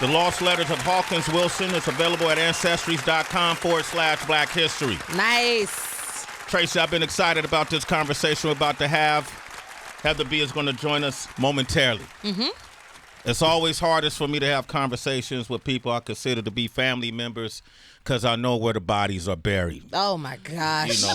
The Lost Letters of Hawkins Wilson is available at ancestries.com/Black History. Nice. Tracy, I've been excited about this conversation we're about to have. Heather B is going to join us momentarily. Mm-hmm. It's always hardest for me to have conversations with people I consider to be family members because I know where the bodies are buried. Oh, my gosh. You know.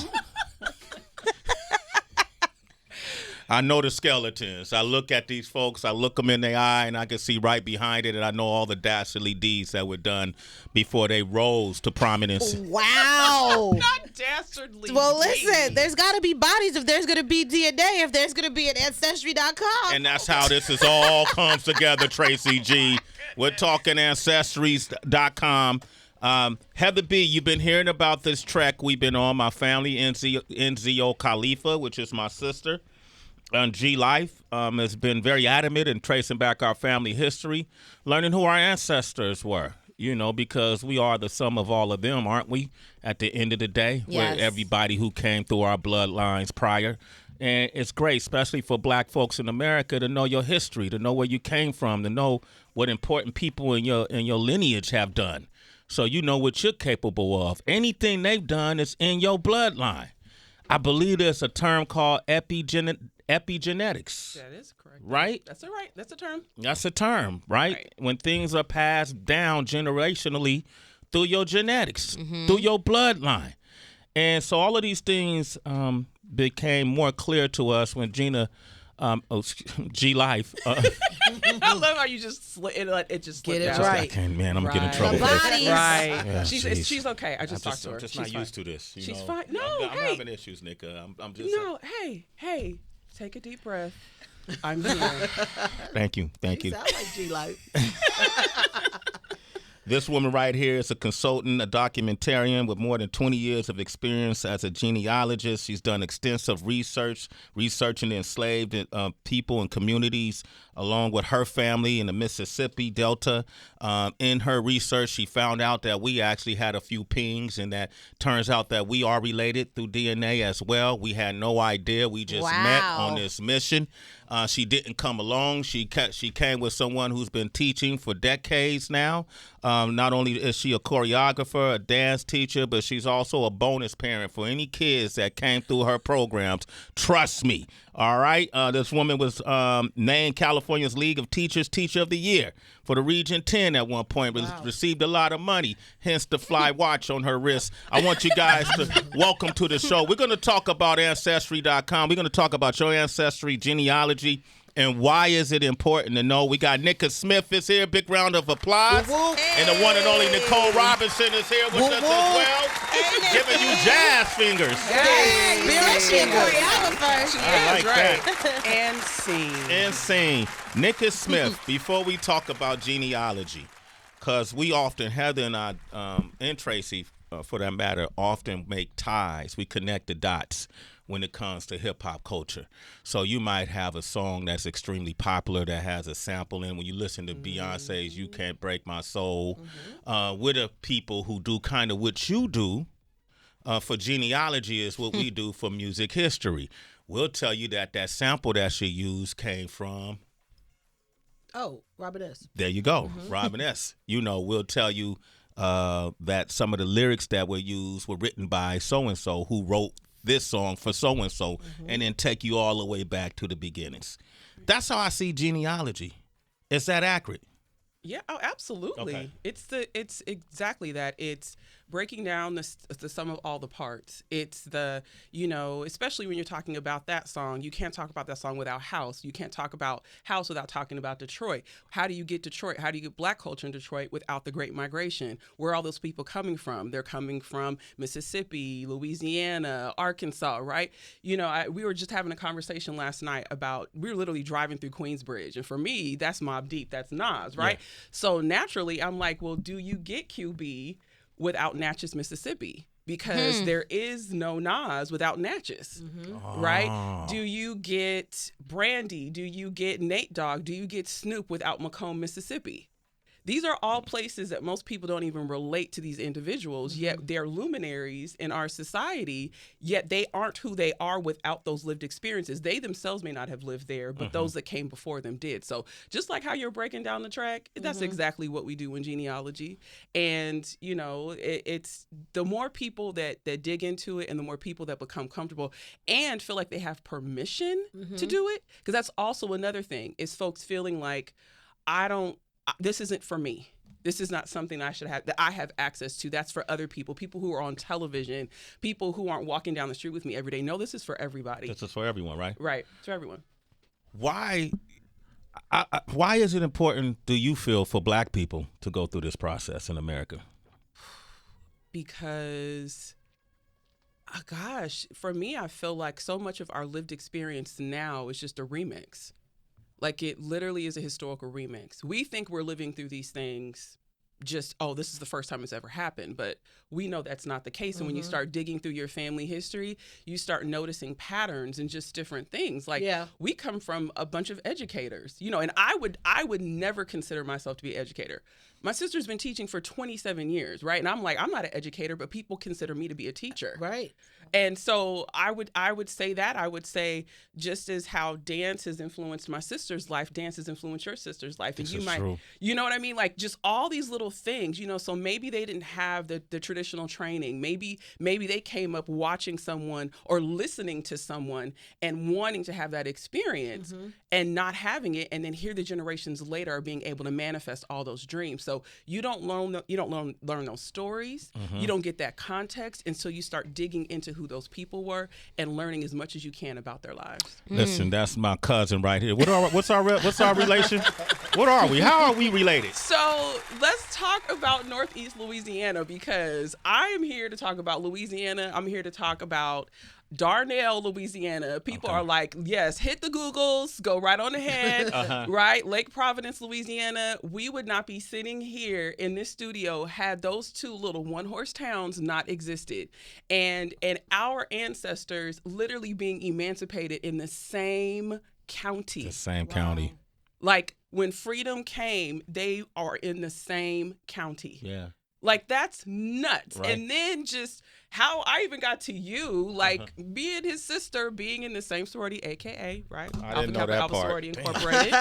I know the skeletons. I look at these folks, I look them in the eye, and I can see right behind it, and I know all the dastardly deeds that were done before they rose to prominence. Wow. Not dastardly. Well, listen, there's got to be bodies if there's going to be DNA, if there's going to be an Ancestry.com. And that's how this is all comes together, Tracy G. We're talking Ancestries.com. Heather B, you've been hearing about this trek we've been on, my family, NZO Khalifa, which is my sister. G Life has been very adamant in tracing back our family history, learning who our ancestors were, you know, because we are the sum of all of them, aren't we, at the end of the day? Yes. We're everybody who came through our bloodlines prior. And it's great, especially for black folks in America, to know your history, to know where you came from, to know what important people in your lineage have done. So you know what you're capable of. Anything they've done is in your bloodline. I believe there's a term called epigenetics. That is correct. Right? That's all right. That's a term. That's a term, right? When things are passed down generationally through your genetics, through your bloodline. And so all of these things became more clear to us when G Life. I love how you just it just Get slipped it out. right. I'm getting in The trouble. bodies. Right. Yeah, she's okay. I just talked to her. I'm just She's not fine. used to this. You She's know? fine. No, I'm hey. having issues, Nikka. I'm just. No, hey, take a deep breath. I'm here. Thank you. Sound like G-Life. This woman right here is a consultant, a documentarian with more than 20 years of experience as a genealogist. She's done extensive researching enslaved people and communities along with her family in the Mississippi Delta. In her research, she found out that we actually had a few pings, and that turns out that we are related through DNA as well. We had no idea. We just met on this mission. She didn't come alone. She came with someone who's been teaching for decades now. Not only is she a choreographer, a dance teacher, but she's also a bonus parent for any kids that came through her programs. Trust me. All right. This woman was named California's League of Teachers Teacher of the Year for the Region 10 at one point. Wow. Received a lot of money, hence the fly watch on her wrist. I want you guys to welcome to the show. We're going to talk about Ancestry.com. We're going to talk about your ancestry, genealogy, and why is it important to know. We got Nicka Smith is here. Big round of applause. Hey. And the one and only Nicole Robinson is here with us as well. Giving you jazz fingers. Hey, you said she a choreographer. She I is like right. that. And scene. Insane. Nicka Smith, before we talk about genealogy, because we often, Heather and I, and Tracy, for that matter, often make ties. We connect the dots when it comes to hip-hop culture. So you might have a song that's extremely popular that has a sample in. When you listen to Beyonce's You Can't Break My Soul, with the people who do kind of what you do for genealogy is what we do for music history. We'll tell you that sample that she used came from... Oh, Robin S. There you go, Robin S. You know, we'll tell you that some of the lyrics that were used were written by so-and-so who wrote this song for so-and-so, and then take you all the way back to the beginnings. That's how I see genealogy. Is that accurate? Yeah, oh, absolutely. Okay. It's exactly that. It's breaking down the sum of all the parts. It's the, especially when you're talking about that song, you can't talk about that song without house. You can't talk about house without talking about Detroit. How do you get Detroit? How do you get black culture in Detroit without the Great Migration? Where are all those people coming from? They're coming from Mississippi, Louisiana, Arkansas, right? We were just having a conversation last night about, we were literally driving through Queensbridge. And for me, that's Mobb Deep, that's Nas, right? Yeah. So naturally, I'm like, well, do you get QB without Natchez, Mississippi? Because there is no Nas without Natchez, right? Do you get Brandy? Do you get Nate Dogg? Do you get Snoop without Macomb, Mississippi? these are all places that most people don't even relate to these individuals, yet they're luminaries in our society, yet they aren't who they are without those lived experiences. They themselves may not have lived there, but those that came before them did. So just like how you're breaking down the track, that's exactly what we do in genealogy. And, you know, it's the more people that dig into it and the more people that become comfortable and feel like they have permission to do it. Because that's also another thing, is folks feeling like, this isn't for me. This is not something I should have, that I have access to. That's for other people who are on television, people who aren't walking down the street with me every day. No, this is for everybody. This is for everyone, right? Right. It's for everyone. Why is it important, do you feel, for Black people to go through this process in America? Because, gosh, for me, I feel like so much of our lived experience now is just a remix. Like, it literally is a historical remix. We think we're living through these things just, this is the first time it's ever happened. But we know that's not the case. And when you start digging through your family history, you start noticing patterns and just different things. Like, we come from a bunch of educators, you know, and I would never consider myself to be an educator. My sister's been teaching for 27 years, right? And I'm like, I'm not an educator, but people consider me to be a teacher. Right. And so I would say that. I would say, just as how dance has influenced my sister's life, dance has influenced your sister's life. And this is true. You know what I mean? Like, just all these little things, you know, so maybe they didn't have the traditional training. Maybe they came up watching someone or listening to someone and wanting to have that experience and not having it. And then here the generations later are being able to manifest all those dreams. So you don't learn those stories. You don't get that context until you start digging into who those people were and learning as much as you can about their lives. Listen, that's my cousin right here. What's our relation? What are we? How are we related? So let's talk about Northeast Louisiana, because I am here to talk about Louisiana. I'm here to talk about Darnell, Louisiana. People are like, yes, hit the Googles, go right on ahead, right? Lake Providence, Louisiana. We would not be sitting here in this studio had those two little one-horse towns not existed. And our ancestors literally being emancipated in the same county. The same county. Like, when freedom came, they are in the same county. Yeah. Like, that's nuts. Right. And then just how I even got to you, like, being his sister, being in the same sorority, AKA, right? I didn't know that Alba part. Sorority Incorporated.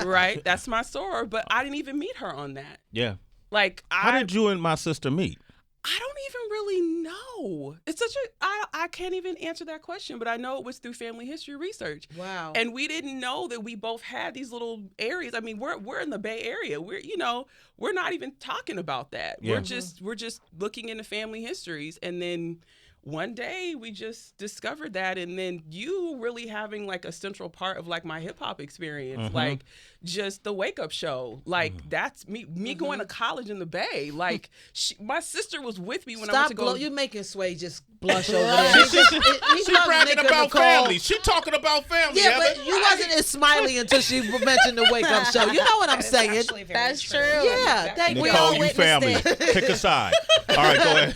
Right? That's my soror. But I didn't even meet her on that. Yeah. Like, How did you and my sister meet? I don't even really know. It's such I can't even answer that question, but I know it was through family history research. Wow. And we didn't know that we both had these little areas. I mean, we're in the Bay Area. We're not even talking about that. Yeah. We're just looking into family histories, and then one day we just discovered that, and then you really having like a central part of like my hip hop experience, like just the Wake Up Show. Like that's me going to college in the Bay. Like my sister was with me when I went to go. You're making Sway just blush over there. She bragging about family. She talking about family. Yeah, but you wasn't as smiley until she mentioned the Wake Up Show. You know what I'm saying? That's true. Yeah, thank you. Nicole, you family. Pick a side. All right, go ahead.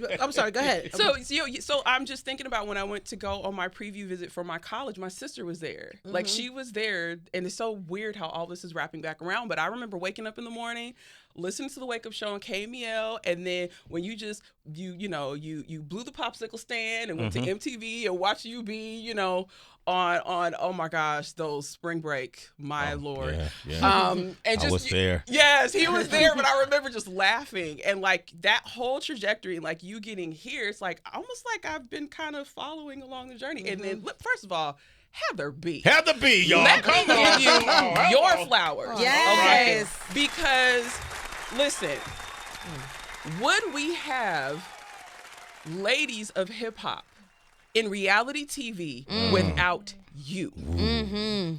No, I'm sorry. Go ahead. So I'm just thinking about when I went to go on my preview visit for my college. My sister was there. Like she was there, and it's so weird how all this is wrapping back around. But I remember waking up in the morning, listening to the Wake Up Show on KMEL, and then when you blew the popsicle stand and went to MTV and watched UB, on oh my gosh, those spring break, my lord. Yeah. And I was there. Yes, he was there, but I remember just laughing, and like that whole trajectory, like you getting here, it's like almost like I've been kind of following along the journey. And then first of all, Heather B, y'all. Let me give you your flowers. Yes. Okay? Because listen, would we have ladies of hip hop in reality TV without you?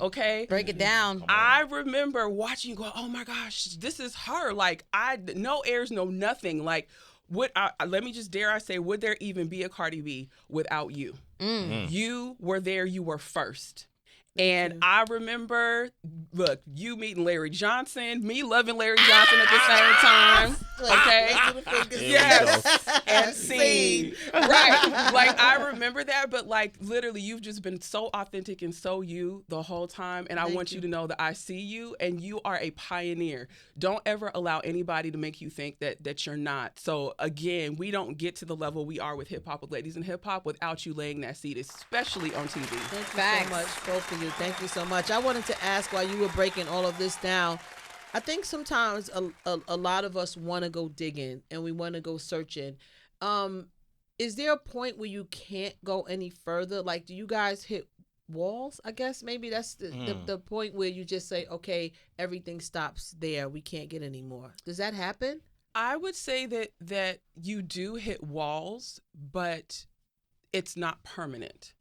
Okay? Break it down. I remember watching you go, oh my gosh, this is her. Like, no airs, no nothing. Like, let me just dare I say, would there even be a Cardi B without you? You were there, you were first. And I remember, look, you meeting Larry Johnson, me loving Larry Johnson at the same time. Okay. Yes. And scene. Right. Like, I remember that, but like, literally, you've just been so authentic and so you the whole time. And I want you to know that I see you and you are a pioneer. Don't ever allow anybody to make you think that you're not. So again, we don't get to the level we are with hip hop, with Ladies in Hip Hop, without you laying that seed, especially on TV. Thank you so much, both of you. Thank you so much. I wanted to ask, while you were breaking all of this down, I think sometimes a lot of us want to go digging and we want to go searching. Is there a point where you can't go any further? Like, do you guys hit walls? I guess maybe that's the point where you just say, okay, everything stops there. We can't get any more. Does that happen? I would say that you do hit walls, but it's not permanent.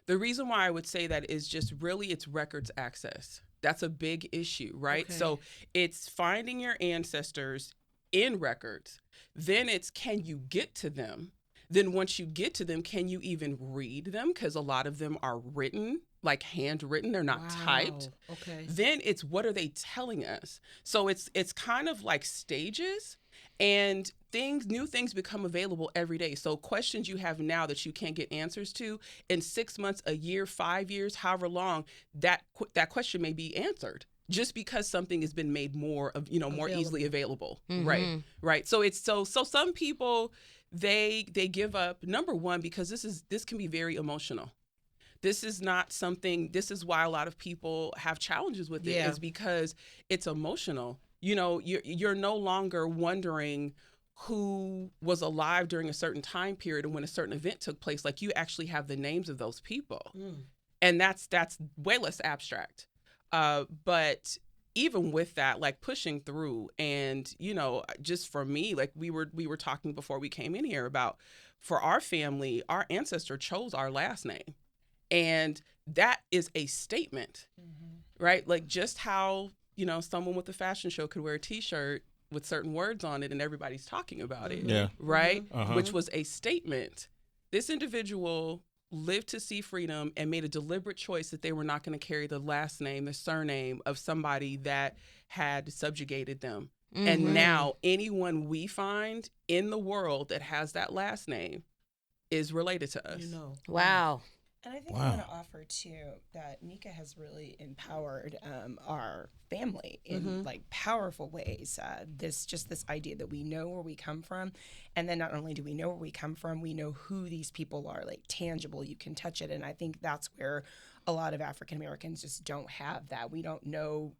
The reason why I would say that is just really it's records access. That's a big issue, right? Okay. So it's finding your ancestors in records. Then it's, can you get to them? Then once you get to them, can you even read them? Because a lot of them are written, like handwritten. They're not typed. Okay. Then it's, what are they telling us? So it's kind of like stages. And new things become available every day. So questions you have now that you can't get answers to, in 6 months, a year, 5 years, however long, that question may be answered just because something has been made more easily available. Mm-hmm. Right. So it's so some people, they give up, number one, because this can be very emotional. This is not something, this is why a lot of people have challenges with it, is because it's emotional. You're no longer wondering who was alive during a certain time period and when a certain event took place. Like, you actually have the names of those people. And that's way less abstract. But even with that, like, pushing through, and, just for me, like we were talking before we came in here about, for our family, our ancestor chose our last name. And that is a statement, right? Like, just how, someone with a fashion show could wear a T-shirt with certain words on it and everybody's talking about it, right? Which was a statement. This individual lived to see freedom and made a deliberate choice that they were not going to carry the last name, the surname of somebody that had subjugated them. And now anyone we find in the world that has that last name is related to us. Wow. And I think I want to offer, too, that Nikka has really empowered our family in, like, powerful ways. This idea that we know where we come from. And then not only do we know where we come from, we know who these people are, like, tangible. You can touch it. And I think that's where a lot of African Americans just don't have that. We don't know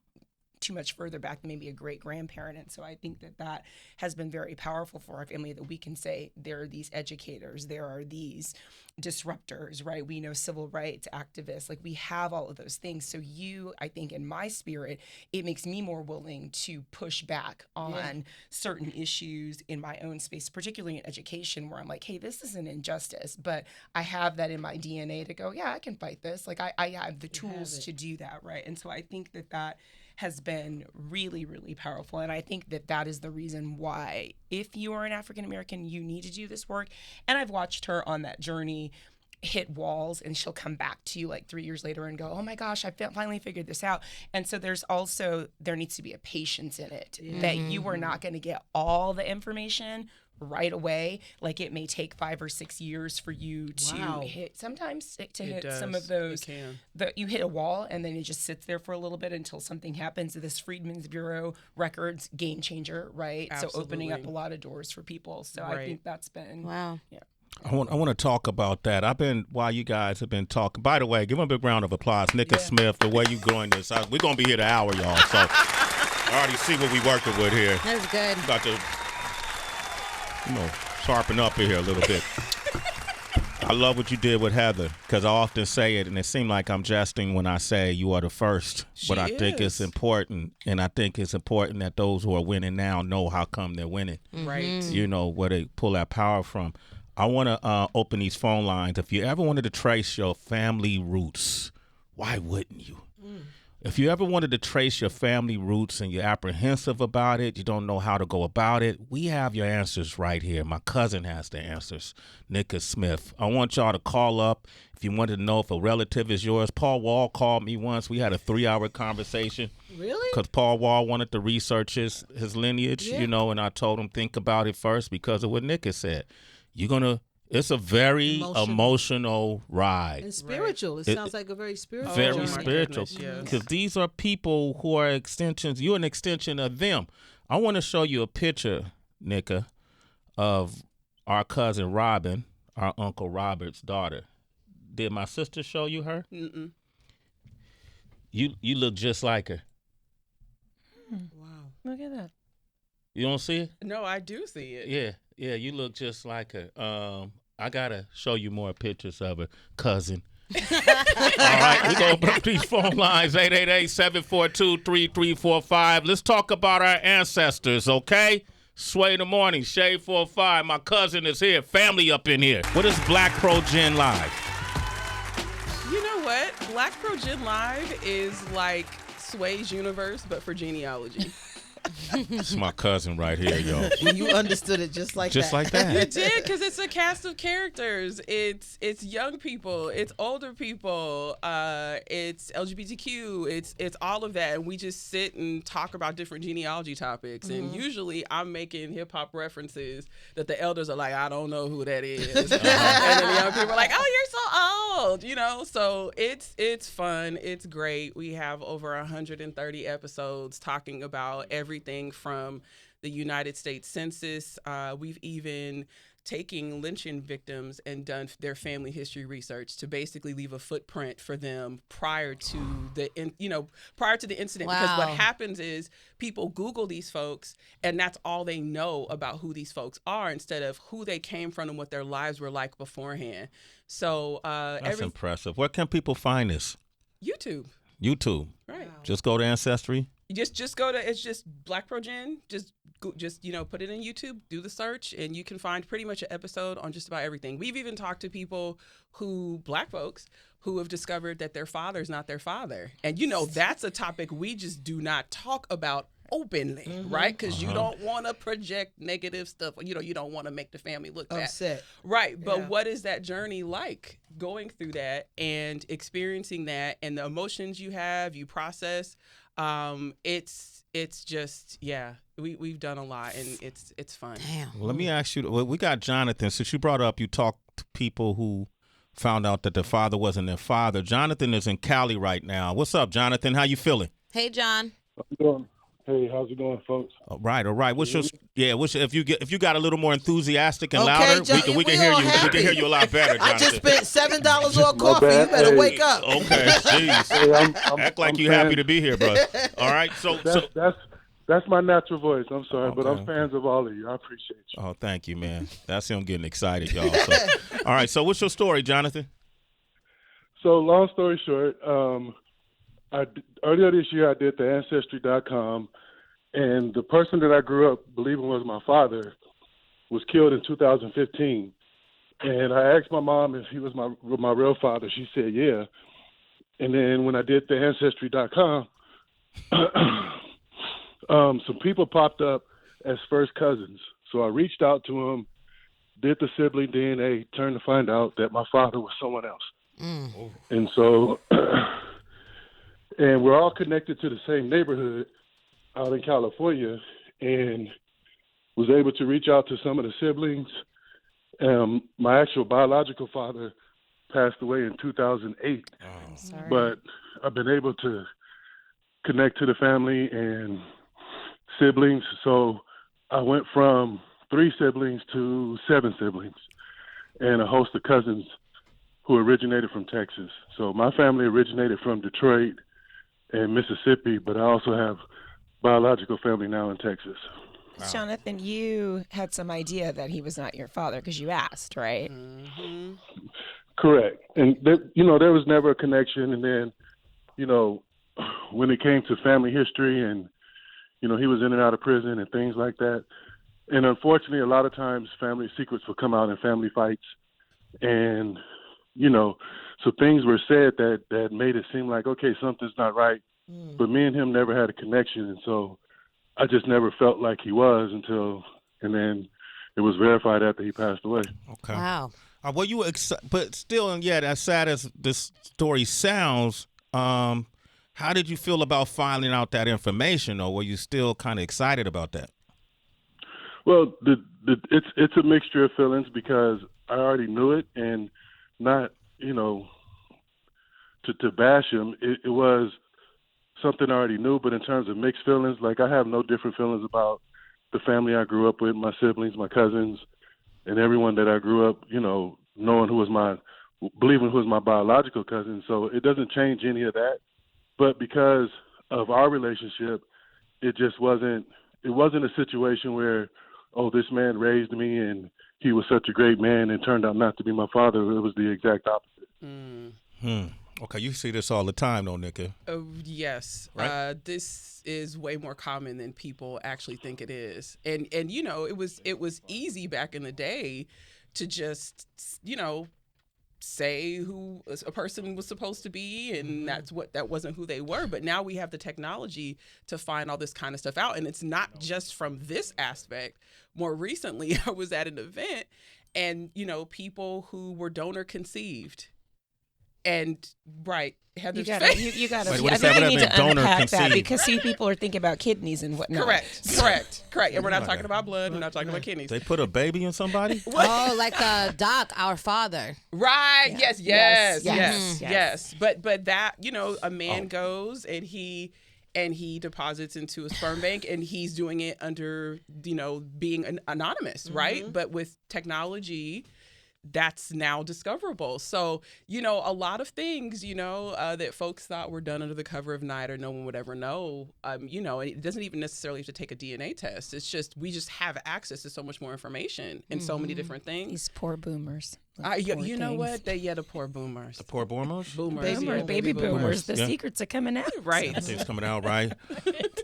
too much further back than maybe a great-grandparent. And so I think that has been very powerful for our family, that we can say there are these educators, there are these disruptors, right? We know civil rights activists, like, we have all of those things. So I think in my spirit, it makes me more willing to push back on certain issues in my own space, particularly in education, where I'm like, hey, this is an injustice, but I have that in my DNA to go, yeah, I can fight this. Like, I have the tools to do that, right? And so I think that has been really, really powerful. And I think that is the reason why, if you are an African American, you need to do this work. And I've watched her on that journey hit walls, and she'll come back to you like 3 years later and go, oh my gosh, I finally figured this out. And so there needs to be a patience in it, that you are not going to get all the information right away. Like, it may take 5 or 6 years for you to hit some of those. You hit a wall, and then it just sits there for a little bit until something happens. This Freedmen's Bureau records game changer, right? Absolutely. So opening up a lot of doors for people. So I think that's been I want to talk about that. While you guys have been talking, by the way, give them a big round of applause. Nicka Smith, the way you doing this. We're going to be here the hour, y'all. So I already see what we working with here. That's good. About to, sharpen up in here a little bit. I love what you did with Heather, because I often say it, and it seems like I'm jesting when I say you are the first. But I think it's important, and I think it's important that those who are winning now know how come they're winning. Right. Where they pull that power from. I want to open these phone lines. If you ever wanted to trace your family roots, why wouldn't you? If you ever wanted to trace your family roots and you're apprehensive about it, you don't know how to go about it, we have your answers right here. My cousin has the answers, Nicka Smith. I want y'all to call up if you wanted to know if a relative is yours. Paul Wall called me once. We had a 3-hour conversation. Really? Because Paul Wall wanted to research his lineage, Yeah. you know, and I told him think about it first because of what Nicka said. It's a very emotional ride. And spiritual. It sounds like a very spiritual Very journey. spiritual. Goodness, yes. Because these are people who are extensions. You're an extension of them. I want to show you a picture, Nikka, of our cousin Robin, our Uncle Robert's daughter. Did my sister show you her? Mm-mm. You look just like her. Wow. Look at that. You don't see it? No, I do see it. Yeah, you look just like her. I gotta show you more pictures of her, cousin. All right, we're gonna open up these phone lines, 888-742-3345. Let's talk about our ancestors, okay? Sway in the morning, Shade 45. My cousin is here, family up in here. What is Black Pro Gen Live? You know what? Black Pro Gen Live is like Sway's universe, but for genealogy. It's my cousin right here, yo. You understood it just like Just that. like that. You did, because it's a cast of characters. It's young people, it's older people, it's LGBTQ, it's all of that, and we just sit and talk about different genealogy topics. And usually, I'm making hip hop references that the elders are like, I don't know who that is, and then the young people are like, oh, you're so old, you know. So it's fun, it's great. We have over 130 episodes talking about everything from the United States Census. We've even taken lynching victims and done their family history research to basically leave a footprint for them prior to the incident. Because what happens is people Google these folks and that's all they know about who these folks are instead of who they came from and what their lives were like beforehand. So that's impressive. Where can people find this? YouTube. Right. Wow. Just go to Ancestry. You just go to, it's just Black Pro Gen. Just put it in YouTube, do the search, and you can find pretty much an episode on just about everything. We've even talked to people Black folks who have discovered that their father's not their father. And that's a topic we just do not talk about openly, right? Because you don't want to project negative stuff. You don't want to make the family look bad. Upset. Right. But what is that journey like, going through that and experiencing that and the emotions you process? It's just, we've done a lot and it's fun. Damn. Well, let me ask you, we got Jonathan. Since you brought up, you talked to people who found out that their father wasn't their father. Jonathan is in Cali right now. What's up, Jonathan? How you feeling? Hey, John. How's it going? Hey, how's it going, folks? All right. If you got a little more enthusiastic and Okay, louder, John, we can we hear all you. We happy. can hear you a lot better, I Jonathan. just spent $7 on coffee. bad. You better Hey. wake up. Okay, jeez. Hey, Act like I'm you happy to be here, bro. All right. That's my natural voice. I'm sorry, but Okay. I'm fans of all of you. I appreciate you. Oh, thank you, man. That's him getting excited, y'all. So, all right. So, what's your story, Jonathan? So, long story short, earlier this year I did the Ancestry.com, and the person that I grew up believing was my father was killed in 2015. And I asked my mom if he was my real father. She said yeah. And then when I did the Ancestry.com, some people popped up as first cousins. So I reached out to them, did the sibling DNA, turned to find out that my father was someone else. And so, and we're all connected to the same neighborhood out in California, and was able to reach out to some of the siblings. My actual biological father passed away in 2008, Sorry. but I've been able to connect to the family and siblings. So I went from 3 siblings to 7 siblings and a host of cousins who originated from Texas. So my family originated from Detroit and Mississippi, but I also have biological family now in Texas. Wow. Jonathan, you had some idea that he was not your father because you asked, right? Correct. And there was never a connection. And then, when it came to family history and, he was in and out of prison and things like that. And unfortunately, a lot of times family secrets would come out in family fights. And, so things were said that made it seem like, okay, something's not right. but me and him never had a connection, and so I just never felt like he was and then it was verified after he passed away. Okay. Wow. Were you but still, yeah, as sad as this story sounds, how did you feel about finding out that information, or were you still kind of excited about that? Well, it's a mixture of feelings because I already knew it, and not, to bash him, it was something I already knew, but in terms of mixed feelings, like I have no different feelings about the family I grew up with, my siblings, my cousins, and everyone that I grew up, knowing believing who was my biological cousin. So it doesn't change any of that. But because of our relationship, it wasn't a situation where, oh, this man raised me and he was such a great man and turned out not to be my father. It was the exact opposite. Okay, you see this all the time, though, Nikka. Yes. Right? This is way more common than people actually think it is. And it was easy back in the day to just, say who a person was supposed to be, and that wasn't who they were. But now we have the technology to find all this kind of stuff out, and it's not just from this aspect. More recently, I was at an event, and people who were donor conceived. And Heather's face. You gotta. Wait, what I is think that? we What need that to mean, donor unpack that conceived? because people are thinking about kidneys and whatnot. Correct. And we're not talking about blood. We're not talking about kidneys. They put a baby in somebody? Oh, like Doc, our father. Right. Yeah. Yes. But that a man goes and he deposits into a sperm bank, and he's doing it under being anonymous, right? But with technology, that's now discoverable. So, a lot of things, that folks thought were done under the cover of night or no one would ever know, it doesn't even necessarily have to take a DNA test. It's just, we just have access to so much more information and so many different things. These poor boomers. You know what? The poor boomers. The poor boomers? Baby boomers. The secrets are coming out. Right. Things coming out, right?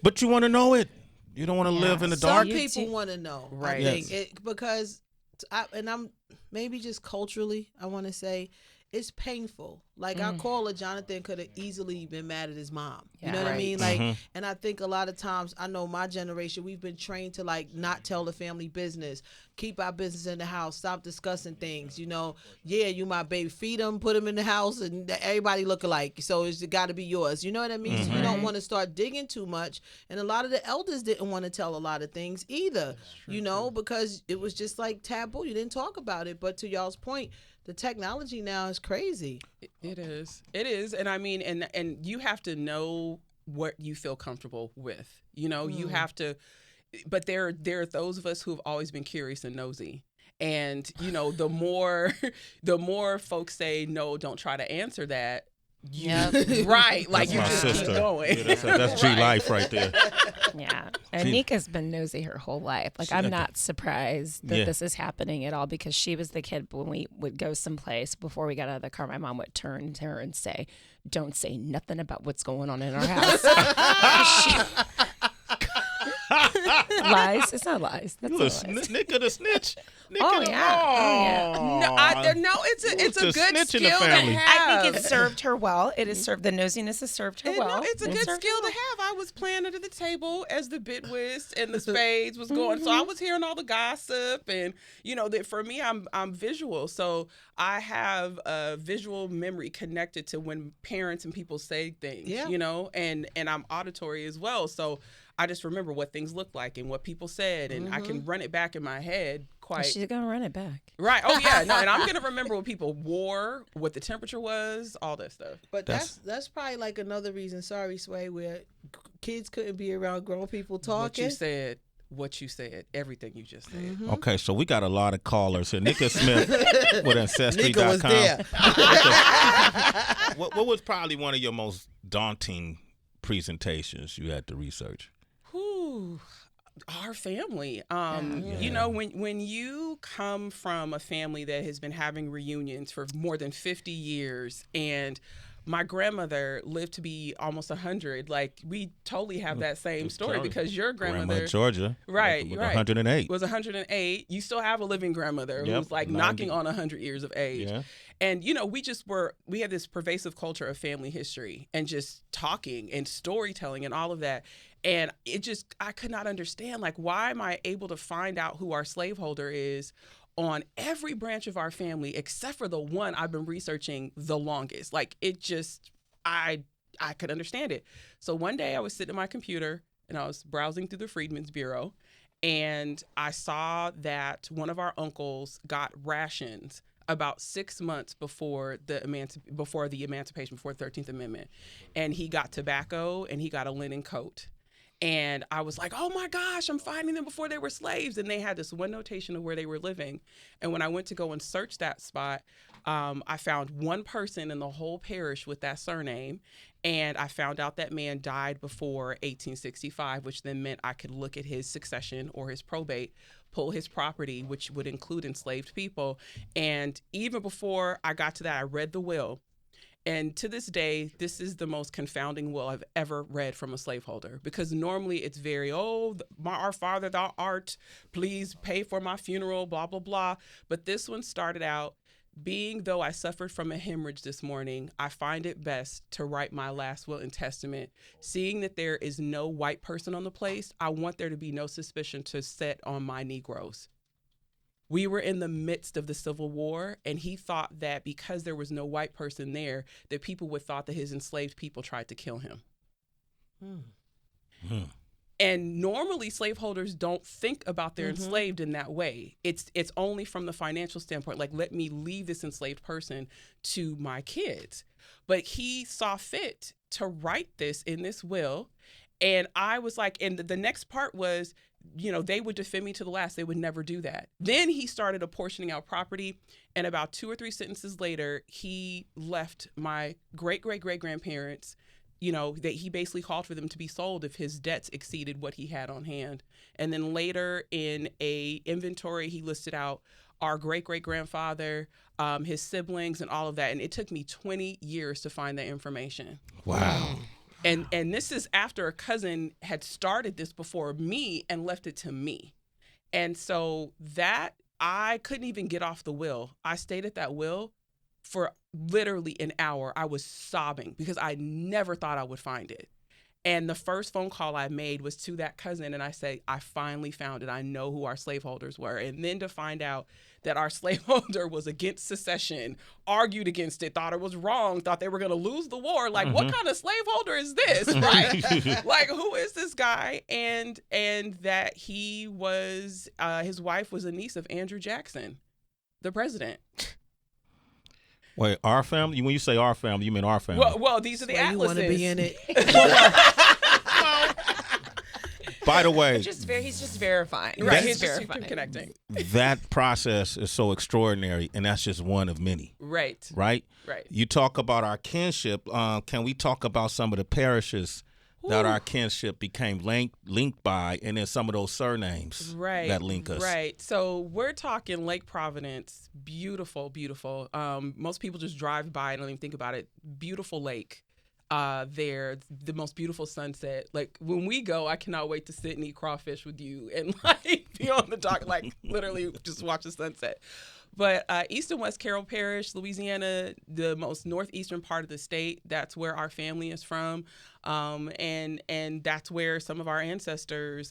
But you want to know it. You don't want to live in the dark. Some people want to know. Right. I think because I'm maybe just culturally, I want to say it's painful. Like our caller, Jonathan, could have easily been mad at his mom. You know what I mean? Like, and I think a lot of times, I know my generation, we've been trained to like not tell the family business, keep our business in the house, stop discussing things. Yeah, you my baby, feed them, put them in the house, and everybody look alike. So it's got to be yours. You know what I mean? So you don't want to start digging too much. And a lot of the elders didn't want to tell a lot of things either. Because it was just like taboo. You didn't talk about it. But to y'all's point, the technology now is crazy. It is. And I mean, and you have to know what you feel comfortable with. You have to, but there are those of us who have always been curious and nosy. And, the more folks say, no, don't try to answer that. Right. Like That's you my just sister. keep going. Yeah, that's G life right there. Yeah. And Nicka's been nosy her whole life. Like, I'm not surprised that this is happening at all, because she was the kid when we would go someplace, before we got out of the car, my mom would turn to her and say, don't say nothing about what's going on in our house. Lies. It's not lies. That's not lies. Nicka the snitch. Oh yeah. No, it's a good snitch in the skill to family. have. I think it served her well. It has served, the nosiness has served her well. No, it's a good skill to have. I was playing under the table as the bid whist and the spades was going. So I was hearing all the gossip, and that for me, I'm visual. So I have a visual memory connected to when parents and people say things, and I'm auditory as well. So I just remember what things looked like and what people said, and I can run it back in my head quite. She's gonna run it back. Right. Oh yeah. No, and I'm gonna remember what people wore, what the temperature was, all that stuff. But that's probably like another reason. Sorry, Sway, where kids couldn't be around grown people talking. What you said, everything you just said. Okay, so we got a lot of callers here. Nicka Smith with Ancestry.com. Nicka was there. What was probably one of your most daunting presentations you had to research? Our family. When you come from a family that has been having reunions for more than 50 years, and my grandmother lived to be almost 100. Like, we totally have that same story because your grandmother, Grandma Georgia, right, was right, 108. Was 108. You still have a living grandmother who's like 90. knocking on 100 years of age. Yeah. And, you know, we had this pervasive culture of family history and just talking and storytelling and all of that. And I could not understand, like, why am I able to find out who our slaveholder is on every branch of our family except for the one I've been researching the longest? Like, I could understand it. So one day I was sitting at my computer and I was browsing through the Freedmen's Bureau, and I saw that one of our uncles got rations about 6 months before the emancipation, before the 13th Amendment. And he got tobacco and he got a linen coat. And I was like, oh my gosh, I'm finding them before they were slaves. And they had this one notation of where they were living. And when I went to go and search that spot, I found one person in the whole parish with that surname. And I found out that man died before 1865, which then meant I could look at his succession or his probate, pull his property, which would include enslaved people. And even before I got to that, I read the will. And to this day, this is the most confounding will I've ever read from a slaveholder, because normally it's very, our father thou art, please pay for my funeral, blah, blah, blah. But this one started out, being though I suffered from a hemorrhage this morning, I find it best to write my last will and testament. Seeing that there is no white person on the place, I want there to be no suspicion to set on my Negroes. We were in the midst of the Civil War, and he thought that because there was no white person there, that people would thought that his enslaved people tried to kill him. And normally slaveholders don't think about their enslaved in that way. It's only from the financial standpoint, like, let me leave this enslaved person to my kids. But he saw fit to write this in this will. And I was like, and the next part was, you know, they would defend me to the last. They would never do that. Then he started apportioning out property. And about 2 or 3 sentences later, he left my great-great-great-grandparents, you know, that he basically called for them to be sold if his debts exceeded what he had on hand. And then later in a inventory, he listed out our great-great-grandfather, his siblings, and all of that. And it took me 20 years to find that information. Wow. And this is after a cousin had started this before me and left it to me. And so that, I couldn't even get off the will. I stayed at that will for literally an hour. I was sobbing because I never thought I would find it. And the first phone call I made was to that cousin, and I say, I finally found it. I know who our slaveholders were. And then to find out that our slaveholder was against secession, argued against it, thought it was wrong, thought they were going to lose the war. Like, what kind of slaveholder is this, right? Like, who is this guy? And that he was, his wife was a niece of Andrew Jackson, the president. Wait, our family? When you say our family, you mean our family? Well, these are the atlases. You want to be in it? By the way, he's just verifying. Right, he's just connecting. That process is so extraordinary, and that's just one of many. Right. Right? Right. You talk about our kinship. Can we talk about some of the parishes that our kinship became linked by, and then some of those surnames that link us? Right. So we're talking Lake Providence. Beautiful, beautiful. Most people just drive by and don't even think about it. Beautiful lake. There, the most beautiful sunset. Like, when we go, I cannot wait to sit and eat crawfish with you and like be on the dock, like literally just watch the sunset. But East and West Carroll Parish, Louisiana, the most northeastern part of the state, that's where our family is from. And that's where some of our ancestors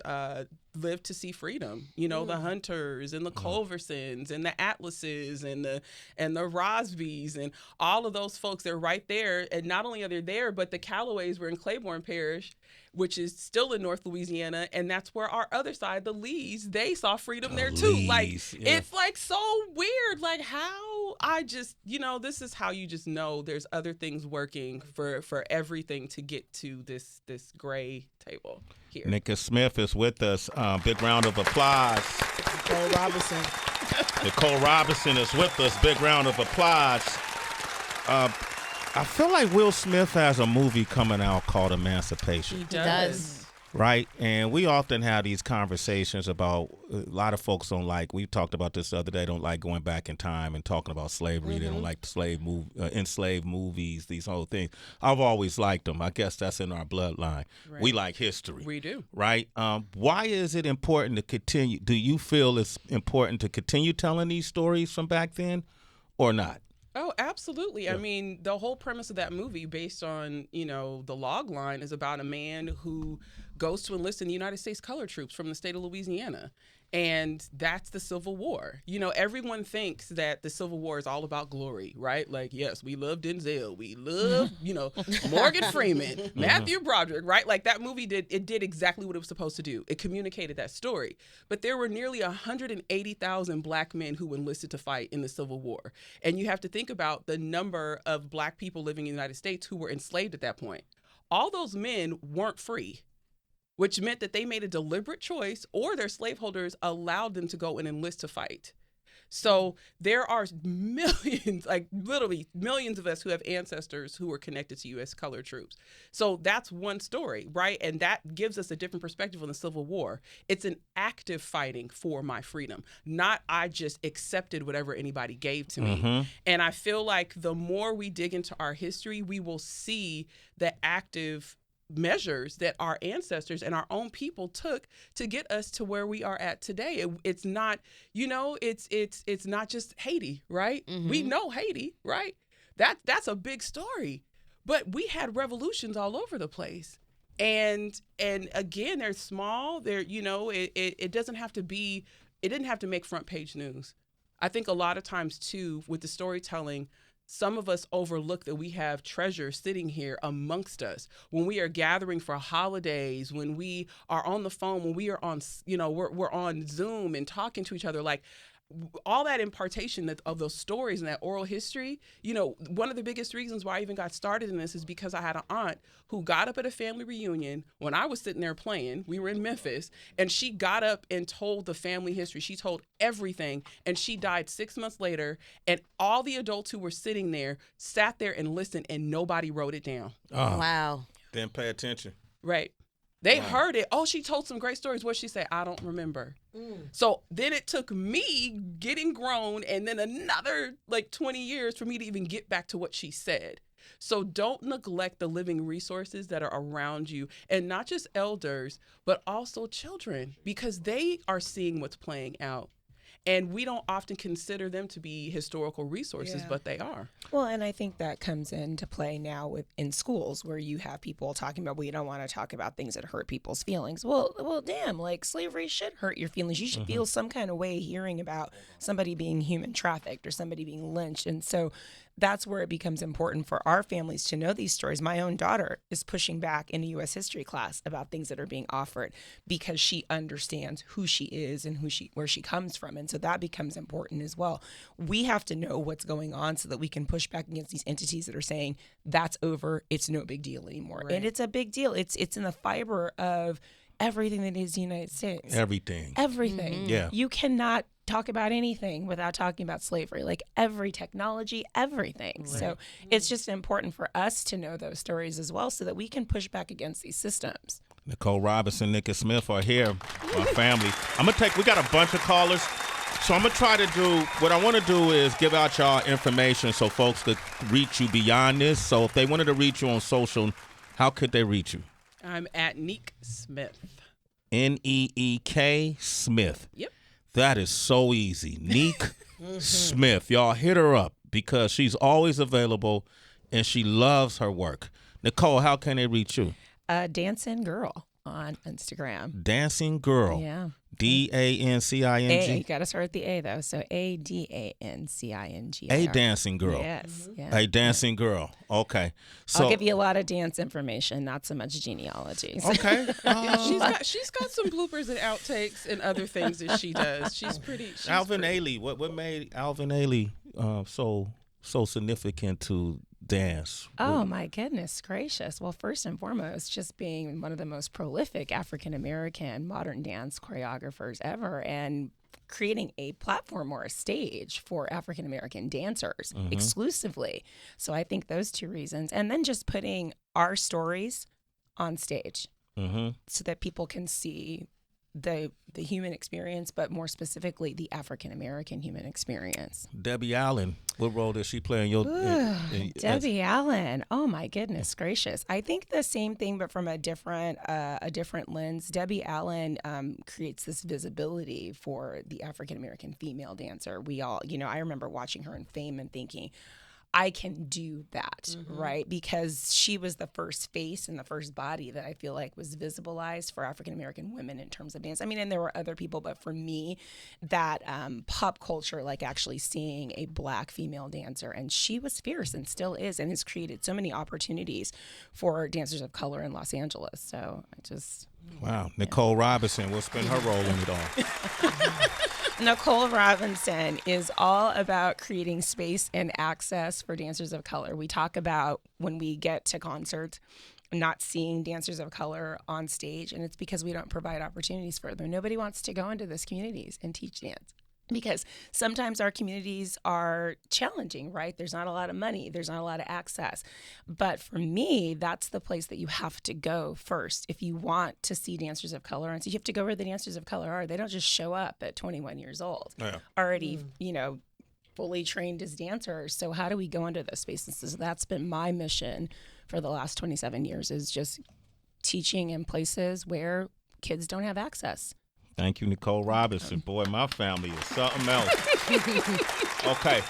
lived to see freedom. You know, the Hunters and the Culversons and the Atlases and the Rosbys and all of those folks, they're right there. And not only are they there, but the Calloways were in Claiborne Parish, which is still in North Louisiana. And that's where our other side, the Lees, they saw freedom there too. Like, it's like so weird. Like, how I just, you know, this is how you just know there's other things working for everything to get to this gray table here. Nicka Smith is with us. Big round of applause. Nicole Robinson. Nicole Robinson is with us. Big round of applause. I feel like Will Smith has a movie coming out called Emancipation. He does. Right, and we often have these conversations about a lot of folks don't like. We talked about this the other day. Don't like going back in time and talking about slavery. They don't like enslaved movies. These whole things. I've always liked them. I guess that's in our bloodline. Right. We like history. We do. Right. Why is it important to continue? Do you feel it's important to continue telling these stories from back then, or not? Oh, absolutely. Yeah. I mean, the whole premise of that movie, based on, the log line, is about a man who goes to enlist in the United States Colored Troops from the state of Louisiana. And that's the Civil War. Everyone thinks that the Civil War is all about glory, right? Like, yes, we love Denzel. We love, Morgan Freeman, Matthew Broderick, right? Like that movie did exactly what it was supposed to do. It communicated that story. But there were nearly 180,000 black men who enlisted to fight in the Civil War. And you have to think about the number of black people living in the United States who were enslaved at that point. All those men weren't free, which meant that they made a deliberate choice, or their slaveholders allowed them to go and enlist to fight. So there are millions, like literally millions of us who have ancestors who are connected to U.S. colored troops. So that's one story, right? And that gives us a different perspective on the Civil War. It's an active fighting for my freedom, not I just accepted whatever anybody gave to me. And I feel like the more we dig into our history, we will see the active measures that our ancestors and our own people took to get us to where we are at today. It's not, it's not just Haiti, right? We know Haiti, right? That's a big story, but we had revolutions all over the place. And again, they're small. They're, it doesn't have to be, it didn't have to make front page news. I think a lot of times too, with the storytelling, some of us overlook that we have treasure sitting here amongst us when we are gathering for holidays, when we are on the phone, when we are on, we're on Zoom and talking to each other. Like all that impartation of those stories and that oral history, one of the biggest reasons why I even got started in this is because I had an aunt who got up at a family reunion when I was sitting there playing. We were in Memphis, and she got up and told the family history. She told everything, and she died 6 months later, and all the adults who were sitting there sat there and listened, and nobody wrote it down. Wow. Didn't pay attention. Right. They heard it. Oh, she told some great stories. What'd she say? I don't remember. So then it took me getting grown and then another 20 years for me to even get back to what she said. So don't neglect the living resources that are around you, and not just elders, but also children, because they are seeing what's playing out. And we don't often consider them to be historical resources, but they are. Well, and I think that comes into play now in schools where you have people talking about, we don't want to talk about things that hurt people's feelings. Well, damn, slavery should hurt your feelings. You should feel some kind of way hearing about somebody being human trafficked or somebody being lynched. And so that's where it becomes important for our families to know these stories. My own daughter is pushing back in a U.S. history class about things that are being offered because she understands who she is and where she comes from. And so that becomes important as well. We have to know what's going on so that we can push back against these entities that are saying that's over, it's no big deal anymore. Right. And it's a big deal. It's in the fiber of everything that is the United States. Everything. Yeah. You cannot talk about anything without talking about slavery, every technology, everything. Right. So it's just important for us to know those stories as well so that we can push back against these systems. Nicole Robinson, Nicka Smith are here, our family. We got a bunch of callers. So I'm going to try to what I want to do is give out y'all information so folks could reach you beyond this. So if they wanted to reach you on social, how could they reach you? I'm at Nicka Smith. Neek Smith. Yep. That is so easy. Nicka Smith. Y'all hit her up because she's always available and she loves her work. Nicole, how can they reach you? Dancing Girl on Instagram. Dancing Girl. Yeah. Dancing. A, you got to start with the A, though. So Adancing. A Dancing Girl. Yes. Yeah. A Dancing Girl. Okay. So I'll give you a lot of dance information, not so much genealogy. Okay. She's got some bloopers and outtakes and other things that she does. She's Alvin Ailey. What made Alvin Ailey so significant to dance? Oh, my goodness gracious. Well, first and foremost, just being one of the most prolific African-American modern dance choreographers ever, and creating a platform or a stage for African-American dancers exclusively. So I think those two reasons. And then just putting our stories on stage. so that people can see the human experience, but more specifically the African American human experience. Debbie Allen, what role does she play in your? Debbie Allen, oh my goodness gracious! I think the same thing, but from a different lens. Debbie Allen creates this visibility for the African American female dancer. We all, I remember watching her in Fame and thinking, I can do that, right? Because she was the first face and the first body that I feel like was visibilized for African-American women in terms of dance. I mean, and there were other people, but for me, that pop culture, like actually seeing a Black female dancer, and she was fierce and still is, and has created so many opportunities for dancers of color in Los Angeles. So I just... Wow. Nicole Robinson, what's been her role in it all? Nicole Robinson is all about creating space and access for dancers of color. We talk about when we get to concerts, not seeing dancers of color on stage, and it's because we don't provide opportunities for them. Nobody wants to go into these communities and teach dance, because sometimes our communities are challenging, right? There's not a lot of money. There's not a lot of access. But for me, that's the place that you have to go first if you want to see dancers of color. And so you have to go where the dancers of color are. They don't just show up at 21 years old, already, fully trained as dancers. So how do we go into those spaces? So that's been my mission for the last 27 years, is just teaching in places where kids don't have access. Thank you, Nicole Robinson. Boy, my family is something else. Okay.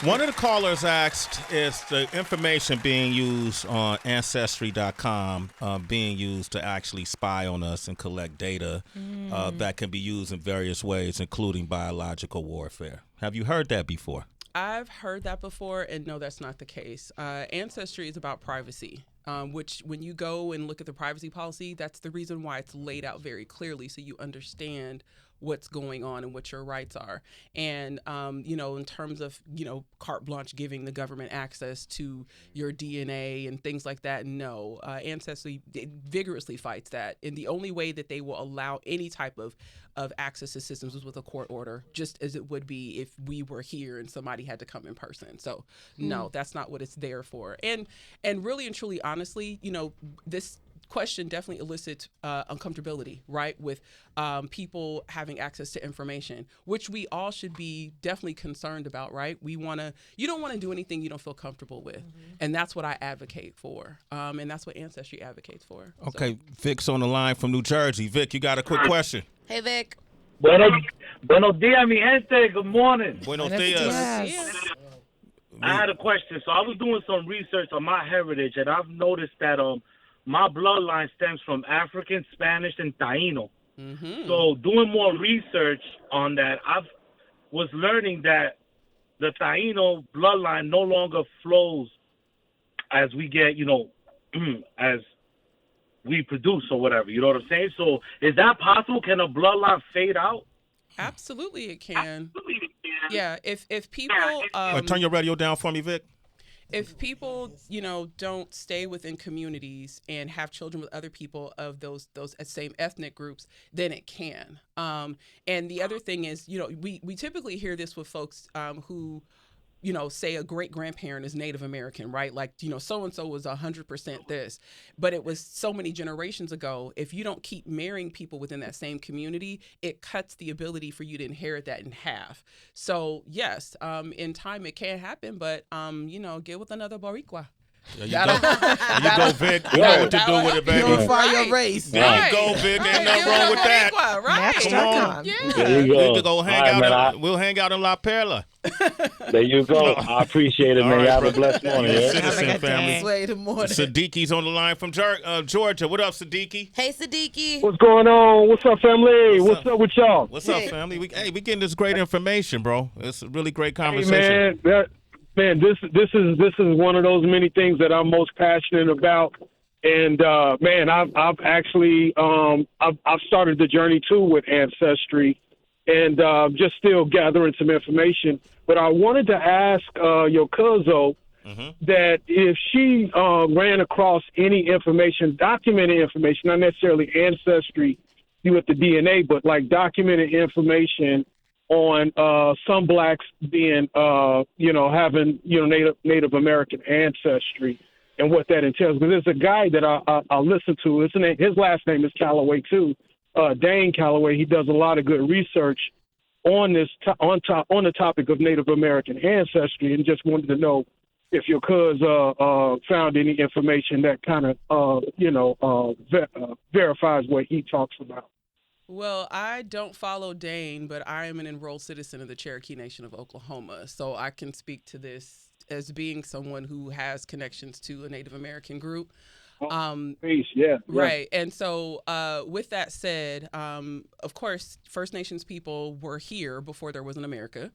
One of the callers asked, is the information being used on Ancestry.com being used to actually spy on us and collect data that can be used in various ways, including biological warfare? Have you heard that before? I've heard that before, and no, that's not the case. Ancestry is about privacy. Which when you go and look at the privacy policy, that's the reason why it's laid out very clearly, so you understand what's going on and what your rights are. And, in terms of, carte blanche giving the government access to your DNA and things like that, no. Ancestry vigorously fights that. And the only way that they will allow any type of access to systems is with a court order, just as it would be if we were here and somebody had to come in person. So no, that's not what it's there for. And really and truly, honestly, this question definitely elicits uncomfortability, right? With people having access to information, which we all should be definitely concerned about, right? You don't want to do anything you don't feel comfortable with. And that's what I advocate for. And that's what Ancestry advocates for. Okay, so. Vic's on the line from New Jersey. Vic, you got a quick question. Hey, Vic. Buenos dias, mi gente. Good morning. Buenos dias. I had a question. So I was doing some research on my heritage, and I've noticed that my bloodline stems from African, Spanish, and Taino. So doing more research on that, I was learning that the Taino bloodline no longer flows as we get, as we produce or whatever. You know what I'm saying? So is that possible? Can a bloodline fade out? Absolutely, it can. Yeah, if people turn your radio down for me, Vic. If people, don't stay within communities and have children with other people of those same ethnic groups, then it can. And the other thing is, we typically hear this with folks who, say a great grandparent is Native American, right? Like, so-and-so was 100% this, but it was so many generations ago. If you don't keep marrying people within that same community, it cuts the ability for you to inherit that in half. So yes, in time it can happen, but, get with another Boricua. There you go, Vic. You know what to do with it, baby. Purify your race. There you go, Vic. Ain't nothing wrong with that. Right. Come on. Yeah. There you go. We could go hang out. We'll hang out in La Perla. There you go. I appreciate it, man. Right, have a blessed morning. Citizen family. Sway the morning. Sadiqi's on the line from Georgia. What up, Sadiqi? Hey, Siddiqui. What's going on? What's up, family? What's up with y'all? What's up, family? We getting this great information, bro. It's a really great conversation. Hey, man, this is one of those many things that I'm most passionate about. And man, I've actually I've started the journey too with Ancestry, and just still gathering some information. But I wanted to ask your cousin that if she ran across any information, documented information, not necessarily Ancestry with the DNA, but like documented information on some blacks being, having, Native American ancestry. and what that entails. Because there's a guy that I listen to. His last name is Calloway too, Dane Calloway. He does a lot of good research on on the topic of Native American ancestry, and just wanted to know if your cuz found any information that kind of verifies what he talks about. Well, I don't follow Dane, but I am an enrolled citizen of the Cherokee Nation of Oklahoma, so I can speak to this as being someone who has connections to a Native American group. Peace, yeah. Right. And so with that said, of course, First Nations people were here before there was an America.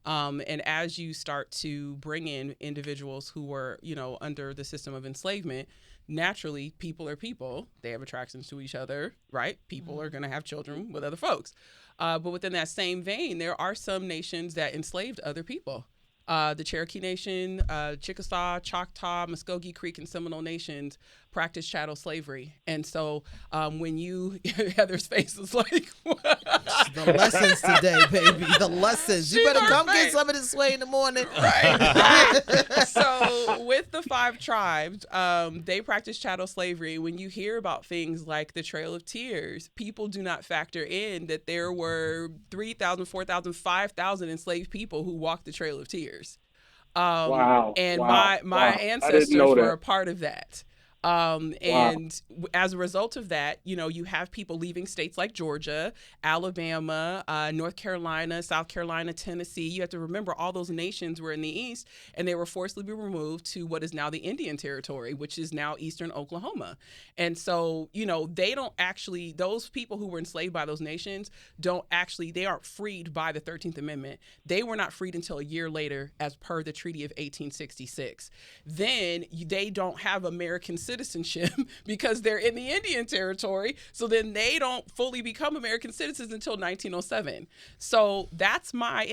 And as you start to bring in individuals who were, under the system of enslavement, naturally, people are people. They have attractions to each other, right? People are going to have children with other folks. But within that same vein, there are some nations that enslaved other people. The Cherokee Nation, Chickasaw, Choctaw, Muskogee Creek, and Seminole Nations practiced chattel slavery. And so when you, Heather's face is like, the lessons today, baby. The lessons. You better come get some of this Sway in the morning. Right. So with the 5 tribes, they practiced chattel slavery. When you hear about things like the Trail of Tears, people do not factor in that there were 3,000, 4,000, 5,000 enslaved people who walked the Trail of Tears. Wow. And wow. my wow. ancestors were a part of that. And as a result of that, you have people leaving states like Georgia, Alabama, North Carolina, South Carolina, Tennessee. You have to remember all those nations were in the East, and they were forcibly removed to what is now the Indian Territory, which is now eastern Oklahoma. And so, they don't actually, those people who were enslaved by those nations they aren't freed by the 13th Amendment. They were not freed until a year later as per the Treaty of 1866. Then they don't have American citizenship because they're in the Indian Territory. So then they don't fully become American citizens until 1907. So that's my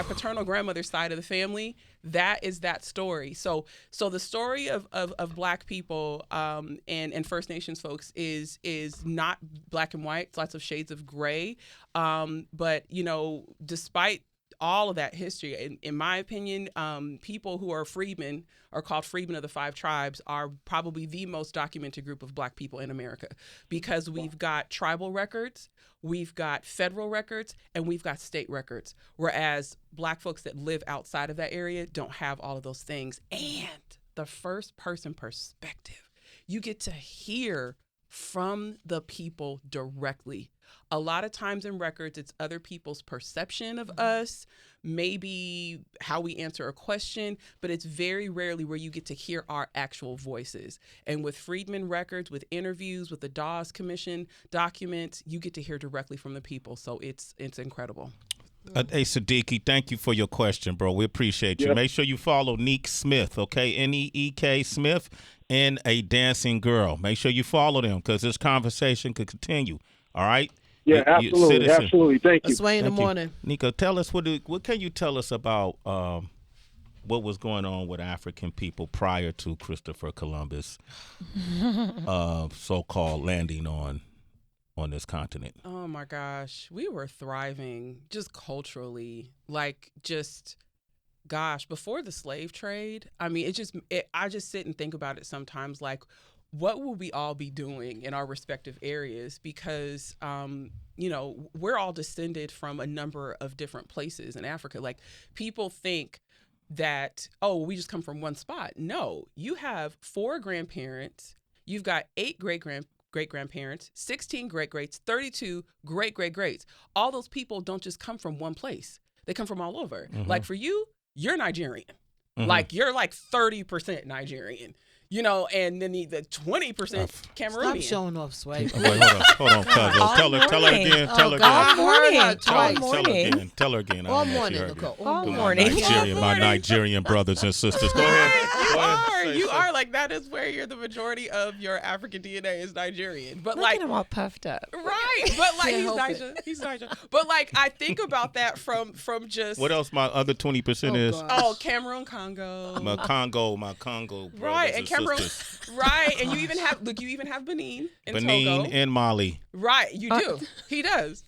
paternal grandmother's side of the family. That is that story. So the story of Black people and First Nations folks is not black and white. It's lots of shades of gray. But despite all of that history, in my opinion, people who are freedmen are called freedmen of the 5 tribes are probably the most documented group of Black people in America, because we've got tribal records, we've got federal records, and we've got state records, whereas Black folks that live outside of that area don't have all of those things. And the first person perspective, you get to hear from the people directly. A lot of times in records, it's other people's perception of us, maybe how we answer a question, but it's very rarely where you get to hear our actual voices. And with Freedmen records, with interviews, with the Dawes Commission documents, you get to hear directly from the people. So it's incredible. Hey, Siddiqui, thank you for your question, bro. We appreciate you. Yep. Make sure you follow Nicka Smith, okay? Neek Smith, and a dancing girl. Make sure you follow them because this conversation could continue, all right? Yeah, absolutely, absolutely. Thank you. Sway in the morning. Nicka, tell us, what can you tell us about what was going on with African people prior to Christopher Columbus so-called landing on this continent? Oh my gosh, we were thriving just culturally, before the slave trade. I mean, I just sit and think about it sometimes, like, what will we all be doing in our respective areas? Because, we're all descended from a number of different places in Africa. Like, people think that, we just come from one spot. No, you have 4 grandparents, you've got 8 great-grandparents, 16 great-greats, 32 great-great-greats. All those people don't just come from one place. They come from all over. Mm-hmm. Like, for you, you're Nigerian. Mm-hmm. Like, you're like 30% Nigerian. And then the 20% Cameroonian. Stop showing off, Sway. Wait, hold on, cuz. Tell her again. Tell her again. Tell her again. All morning, Nicole. All morning. My Nigerian brothers and sisters. Go ahead. You are like, that is where the majority of your African DNA is Nigerian. But look at him all puffed up. Right. But like, he's Niger. But like, I think about that from just. What else my other 20% is? Oh, Cameroon, Congo. My Congo. Right. And Cameroon. Right. And you even have Benin and Togo. And Mali. Right. You do. He does.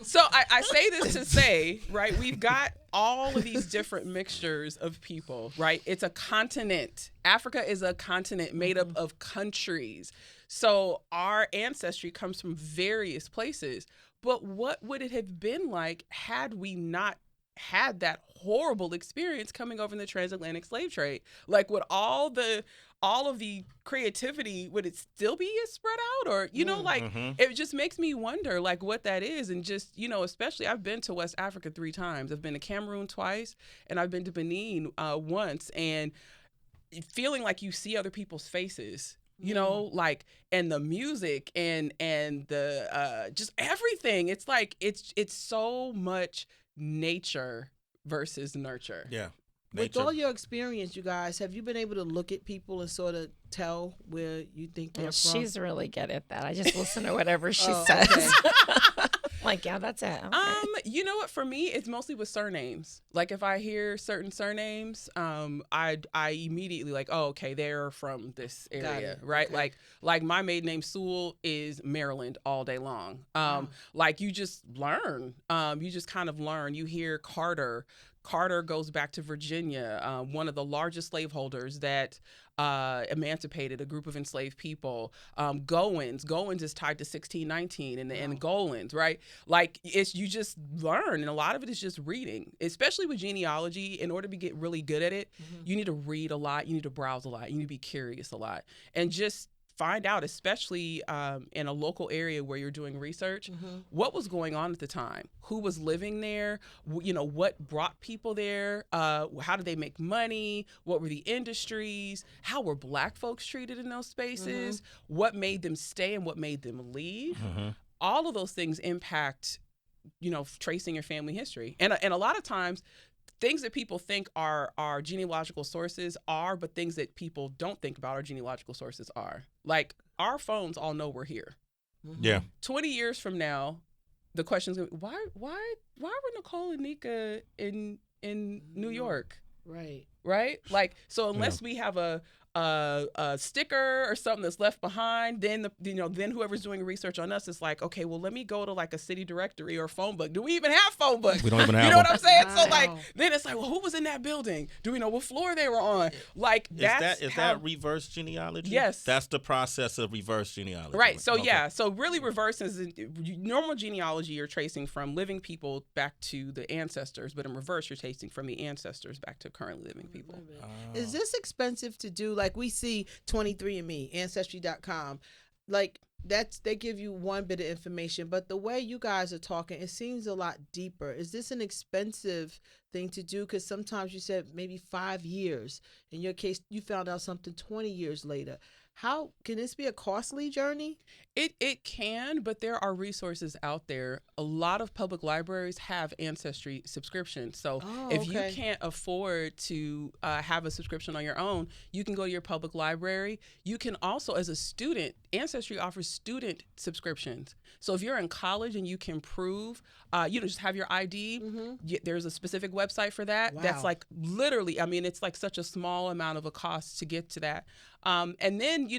So I say this to say, right, we've got all of these different mixtures of people, right? It's a continent. Africa is a continent made up of countries. So our ancestry comes from various places. But what would it have been like had we not had that horrible experience coming over in the transatlantic slave trade? Like, would all of the creativity, would it still be as spread out? Or, it just makes me wonder, like, what that is. And just, especially, I've been to West Africa 3 times. I've been to Cameroon twice, and I've been to Benin once. And feeling like you see other people's faces, like, and the music and the just everything. It's like, it's so much nature versus nurture. Yeah. With all your experience, you guys, have you been able to look at people and sort of tell where you think they're from? She's really good at that. I just listen to whatever she says. Okay. Like, yeah, that's it. Okay. You know what? For me, it's mostly with surnames. Like, if I hear certain surnames, I immediately like, oh, okay, they're from this area, right? Okay. Like my maiden name Sewell is Maryland all day long. Like, you just learn. You just kind of learn. You hear Carter. Carter goes back to Virginia, one of the largest slaveholders that emancipated a group of enslaved people. Goins is tied to 1619 and Goins, right? Like, you just learn, and a lot of it is just reading, especially with genealogy. In order to get really good at it, you need to read a lot, you need to browse a lot, you need to be curious a lot, and just find out, especially in a local area where you're doing research, what was going on at the time, who was living there, what brought people there, how did they make money, what were the industries, how were Black folks treated in those spaces, what made them stay and what made them leave. All of those things impact, tracing your family history. And a lot of times, things that people think are genealogical sources are, but things that people don't think about our genealogical sources are. Like, our phones all know we're here. Yeah. 20 years from now, the question's gonna be, why were Nicole and Nikka in New York? Right? Like, so unless we have a sticker or something that's left behind, then then whoever's doing research on us is like, okay, well, let me go to like a city directory or phone book. Do we even have phone books? We don't even have You know one. what I'm saying? So like, then it's like, well, who was in that building? Do we know what floor they were on? Like, is that reverse genealogy? Yes. That's the process of reverse genealogy. Right. So so really reverse is normal genealogy. You're tracing from living people back to the ancestors, but in reverse, you're tracing from the ancestors back to currently living people. Is this expensive to do? Like, we see 23andMe, Ancestry.com, like they give you one bit of information, but the way you guys are talking, it seems a lot deeper. Is this an expensive thing to do? Because sometimes you said maybe 5 years. In your case, you found out something 20 years later. How can this be a costly journey? It can, but there are resources out there. A lot of public libraries have Ancestry subscriptions. So if you can't afford to have a subscription on your own, you can go to your public library. You can also, as a student, Ancestry offers student subscriptions. So if you're in college and you can prove, just have your ID, there's a specific website for that. Wow. That's like literally, it's like such a small amount of a cost to get to that. And then,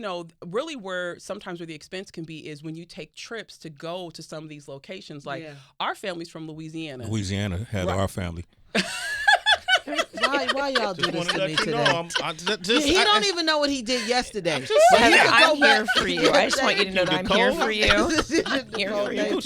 really where the expense can be is when you take trips to go to some of these locations. Like, our family's from Louisiana. Louisiana has our family. Why y'all do this to me today? He I don't even know what he did yesterday. I'm here for you. I just want you to know that I'm here for you. I'm here for you.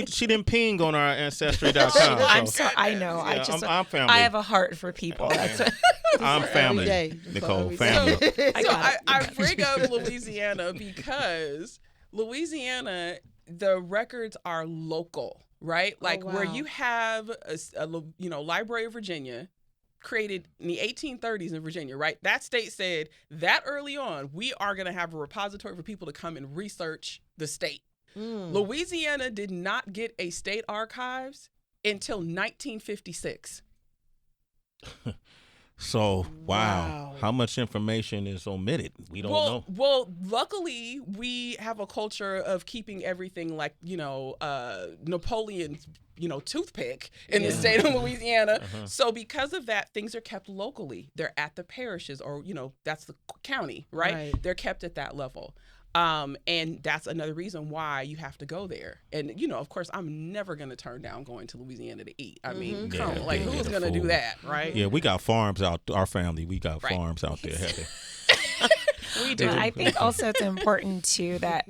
She didn't ping on our Ancestry.com. I'm sorry. I know. Yeah, I'm family. I have a heart for people. That's what. I'm family, day, Nicole. Family. I bring up Louisiana because Louisiana, the records are local, right? Like, where you have a Library of Virginia created in the 1830s in Virginia, right? That state said that early on, we are going to have a repository for people to come and research the state. Louisiana did not get a state archives until 1956. So, wow. How much information is omitted? We don't know. Well, luckily, we have a culture of keeping everything like, Napoleon's, toothpick in the state of Louisiana. So because of that, things are kept locally. They're at the parishes or, that's the county, right? They're kept at that level. And that's another reason why you have to go there. And, of course, I'm never going to turn down going to Louisiana to eat. I mean, come on, like, who's going to do that, right? Yeah, we got farms out, our family, we got farms out there, Heather. We do. I think also it's important too that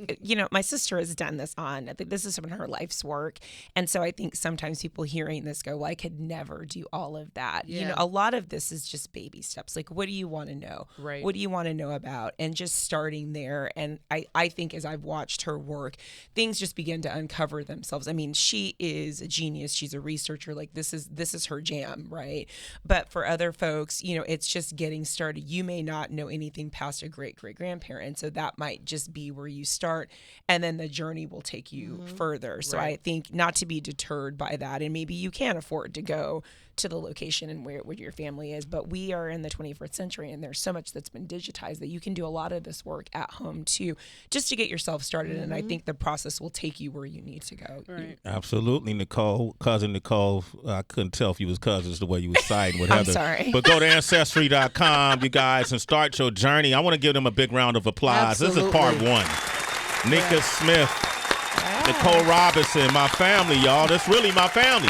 my sister has done this I think this is some of her life's work, and so I think sometimes people hearing this go, well, I could never do all of that. Yeah. A lot of this is just baby steps. Like, what do you want to know? Right. What do you want to know about? And just starting there. And I think as I've watched her work, things just begin to uncover themselves. I mean, she is a genius. She's a researcher. Like, this is her jam, right? But for other folks, it's just getting started. You may not know anything past a great-great-grandparent, so that might just be where you start, and then the journey will take you further. So I think not to be deterred by that, and maybe you can't afford to go to the location and where your family is, but we are in the 21st century, and there's so much that's been digitized that you can do a lot of this work at home too, just to get yourself started. And I think the process will take you where you need to go. Right. Absolutely, Nicole, cousin Nicole. I couldn't tell if you was cousins the way you was siding with I'm Heather. sorry. But go to Ancestry.com, you guys, and start your journey. I want to give them a big round of applause. Absolutely. This is part one. Nicka Smith, Nicole Robinson, my family, y'all. That's really my family.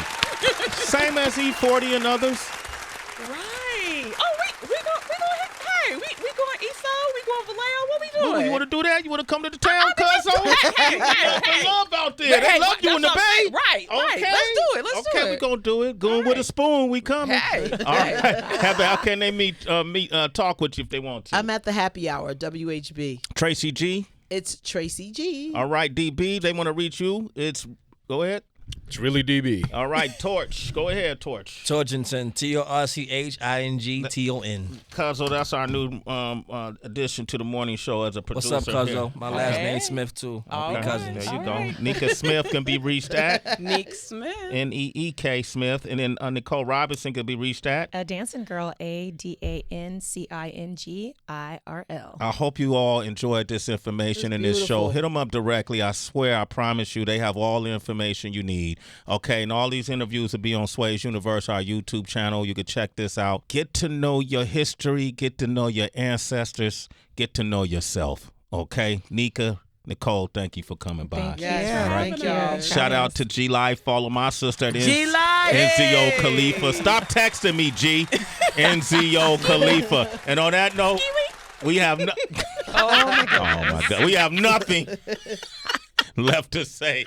Same as E40 and others. Right. Oh, we going East Side, we going Vallejo, what we doing? You want to do that? You want to come to the town, cuz? Hey, They love out there. They Hey, love you in the that's what I'm Bay. saying. Right. Let's do it. Let's do Okay, it. we going to do it. Going with a spoon. We coming. Hey. All right. How can they talk with you if they want to? I'm at the happy hour, WHB. Tracy G. It's Tracy G. All right, DB. They want to reach you. Go ahead. It's really DB. All right, Torch. Go ahead, Torch. Torchinson, Torchington. Cuzzo, that's our new addition to the morning show as a What's producer. up, Cuzzo? here. My last name's Smith, too. All We right. cousins. There you All go. right. Nicka Smith can be reached at Nicka Smith. Neek Smith, and then Nicole Robinson can be reached at. A dancing girl, ADANCINGIRL. I hope you all enjoyed this information in this show. beautiful. Hit them up directly. I swear, I promise you, they have all the information you need. Okay, and all these interviews will be on Sway's Universe, our YouTube channel. You can check this out. Get to know your history. Get to know your ancestors. Get to know yourself. Okay, Nikka, Nicole, thank you for coming by. Thank you. Yes, All right. thank y'all. Shout out to G Life. Follow my sister at G-Life. NZO Khalifa. Stop texting me, G. NZO Khalifa. And on that note, we have Oh my God. oh my God, we have nothing left to say.